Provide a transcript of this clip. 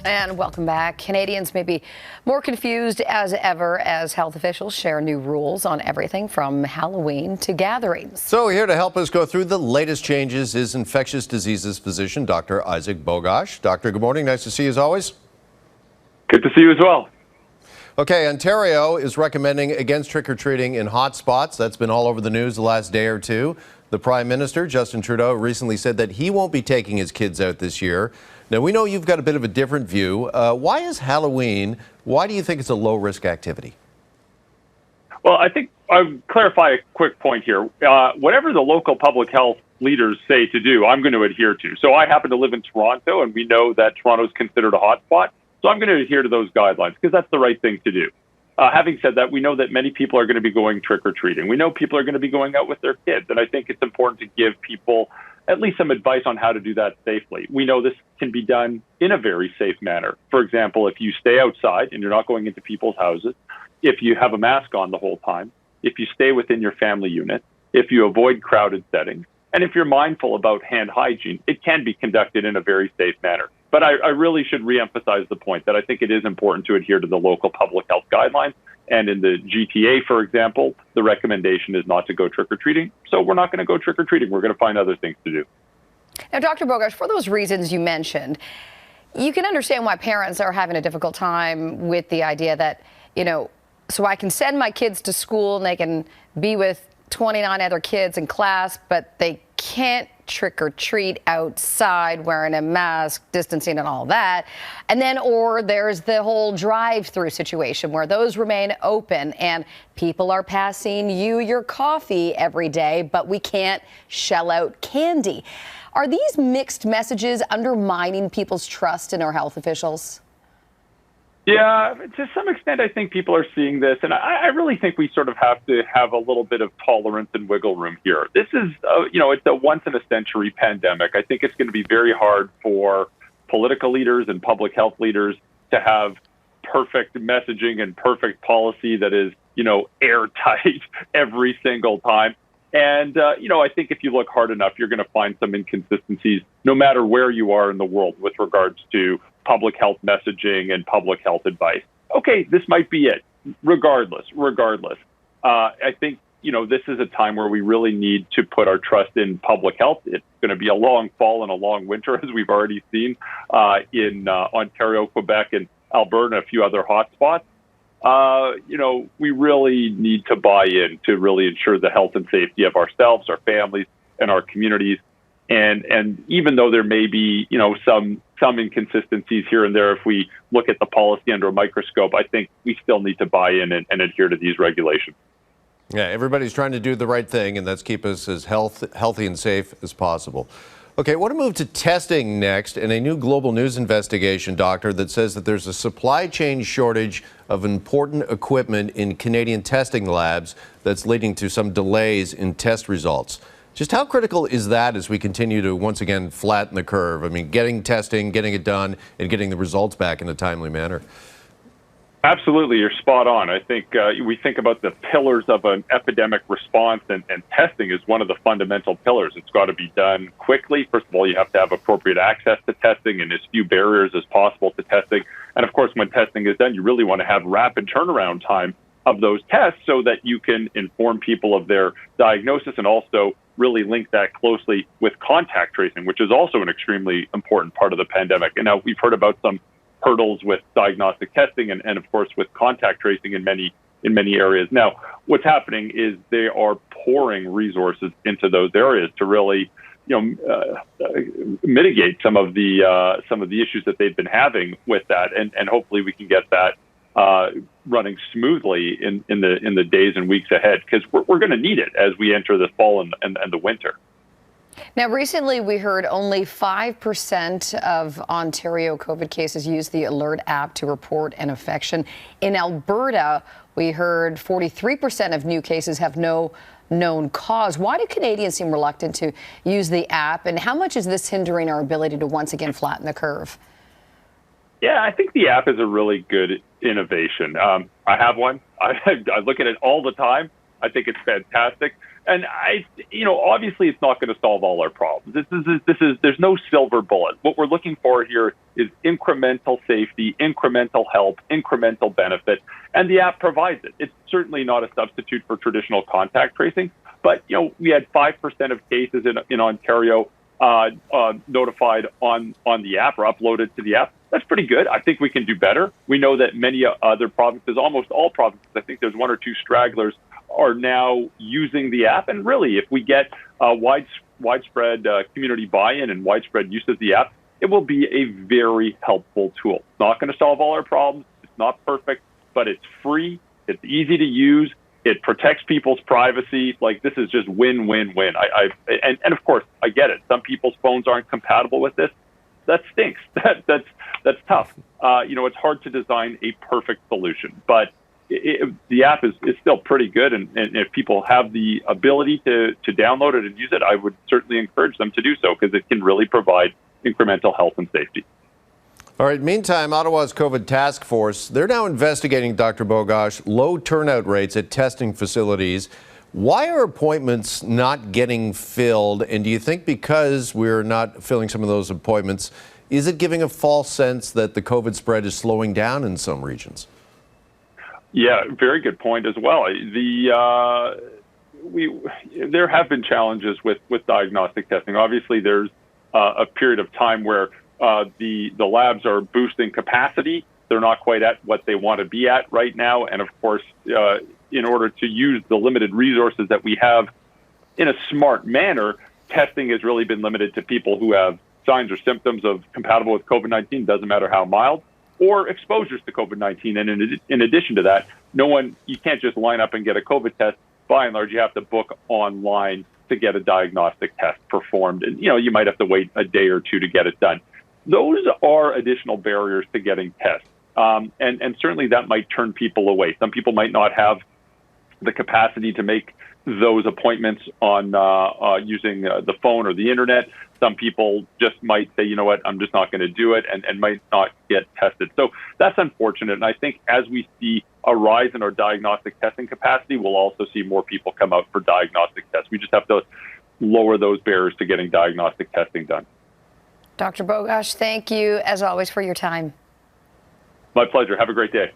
And welcome back. Canadians may be more confused as ever as health officials share new rules on everything from Halloween to gatherings. So here to help us go through the latest changes is infectious diseases physician Dr. Isaac Bogosh. Doctor, good morning. Nice to see you as always. Good to see you as well. Okay, Ontario is recommending against trick-or-treating in hot spots. That's been all over the news the last day or two. The Prime Minister, Justin Trudeau, recently said that he won't be taking his kids out this year. Now, we know you've got a bit of a different view. Why is Halloween, why do you think it's a low-risk activity? Well, I think I'll clarify a quick point here. Whatever the local public health leaders say to do, I'm going to adhere to. So I happen to live in Toronto, and we know that Toronto is considered a hot spot. So I'm going to adhere to those guidelines because that's the right thing to do. Having said that, we know that many people are going to be going trick-or-treating. We know people are going to be going out with their kids, and I think it's important to give people at least some advice on how to do that safely. We know this can be done in a very safe manner. For example, if you stay outside and you're not going into people's houses, if you have a mask on the whole time, if you stay within your family unit, if you avoid crowded settings, and if you're mindful about hand hygiene, it can be conducted in a very safe manner. But I really should reemphasize the point that I think it is important to adhere to the local public health guidelines. And in the GTA, for example, the recommendation is not to go trick-or-treating. So we're not going to go trick-or-treating. We're going to find other things to do. Now, Dr. Bogosh, for those reasons you mentioned, you can understand why parents are having a difficult time with the idea that, so I can send my kids to school and they can be with 29 other kids in class, but they can't trick or treat outside wearing a mask, distancing and all that. And then, or there's the whole drive-through situation where those remain open and people are passing you your coffee every day, but we can't shell out candy. Are these mixed messages undermining people's trust in our health officials? Yeah, to some extent, I think people are seeing this, and I really think we sort of have to have a little bit of tolerance and wiggle room here. This is, it's a once-in-a-century pandemic. I think it's going to be very hard for political leaders and public health leaders to have perfect messaging and perfect policy that is, airtight every single time. And, I think if you look hard enough, you're going to find some inconsistencies, no matter where you are in the world with regards to public health messaging and public health advice. Okay, this might be it. Regardless. I think, this is a time where we really need to put our trust in public health. It's going to be a long fall and a long winter, as we've already seen in Ontario, Quebec, and Alberta, and a few other hotspots. We really need to buy in to really ensure the health and safety of ourselves, our families, and our communities. And even though there may be, some inconsistencies here and there, if we look at the policy under a microscope, I think we still need to buy in and adhere to these regulations. Yeah, everybody's trying to do the right thing, and that's keep us as healthy and safe as possible. Okay, I want to move to testing next, and a new Global News investigation, doctor, that says that there's a supply chain shortage of important equipment in Canadian testing labs that's leading to some delays in test results. Just how critical is that as we continue to, once again, flatten the curve? I mean, getting testing, getting it done, and getting the results back in a timely manner. Absolutely, you're spot on. I think we think about the pillars of an epidemic response, and testing is one of the fundamental pillars. It's got to be done quickly. First of all, you have to have appropriate access to testing and as few barriers as possible to testing. And of course, when testing is done, you really want to have rapid turnaround time of those tests so that you can inform people of their diagnosis and also really link that closely with contact tracing, which is also an extremely important part of the pandemic. And now we've heard about some hurdles with diagnostic testing and of course with contact tracing in many areas. Now, what's happening is they are pouring resources into those areas to really, mitigate some of the issues that they've been having with that, and hopefully we can get that running smoothly in the days and weeks ahead, because we're going to need it as we enter the fall and the winter. Now, recently we heard only 5% of Ontario COVID cases use the Alert app to report an infection. In Alberta, we heard 43% of new cases have no known cause. Why do Canadians seem reluctant to use the app, and how much is this hindering our ability to once again flatten the curve? Yeah, I think the app is a really good innovation. I have one. I look at it all the time. I think it's fantastic. And obviously it's not going to solve all our problems. There's no silver bullet. What we're looking for here is incremental safety, incremental help, incremental benefit, and the app provides it. It's certainly not a substitute for traditional contact tracing, but we had 5% of cases in Ontario notified on the app or uploaded to the app. That's pretty good. I think we can do better. We know that many other provinces, almost all provinces, I think there's one or two stragglers, are now using the app. And really, if we get widespread community buy-in and widespread use of the app, it will be a very helpful tool. It's not going to solve all our problems. It's not perfect, but it's free. It's easy to use. It protects people's privacy. Like, this is just win, win, win. And of course, I get it. Some people's phones aren't compatible with this. That stinks. That's tough. It's hard to design a perfect solution, but the app is still pretty good. And if people have the ability to download it and use it, I would certainly encourage them to do so, because it can really provide incremental health and safety. All right. Meantime, Ottawa's COVID task force, they're now investigating, Dr. Bogoch, low turnout rates at testing facilities. Why are appointments not getting filled? And do you think because we're not filling some of those appointments, is it giving a false sense that the COVID spread is slowing down in some regions? Yeah, very good point as well. There have been challenges with diagnostic testing. Obviously, there's a period of time where the labs are boosting capacity. They're not quite at what they want to be at right now. And of course, in order to use the limited resources that we have in a smart manner, testing has really been limited to people who have signs or symptoms of compatible with COVID-19, doesn't matter how mild, or exposures to COVID-19. And in addition to that, you can't just line up and get a COVID test. By and large, you have to book online to get a diagnostic test performed. And, you might have to wait a day or two to get it done. Those are additional barriers to getting tests. And certainly that might turn people away. Some people might not have the capacity to make those appointments on using the phone or the internet. Some people just might say, you know what, I'm just not going to do it, and might not get tested. So that's unfortunate. And I think as we see a rise in our diagnostic testing capacity, we'll also see more people come out for diagnostic tests. We just have to lower those barriers to getting diagnostic testing done. Dr. Bogoch, thank you, as always, for your time. My pleasure. Have a great day.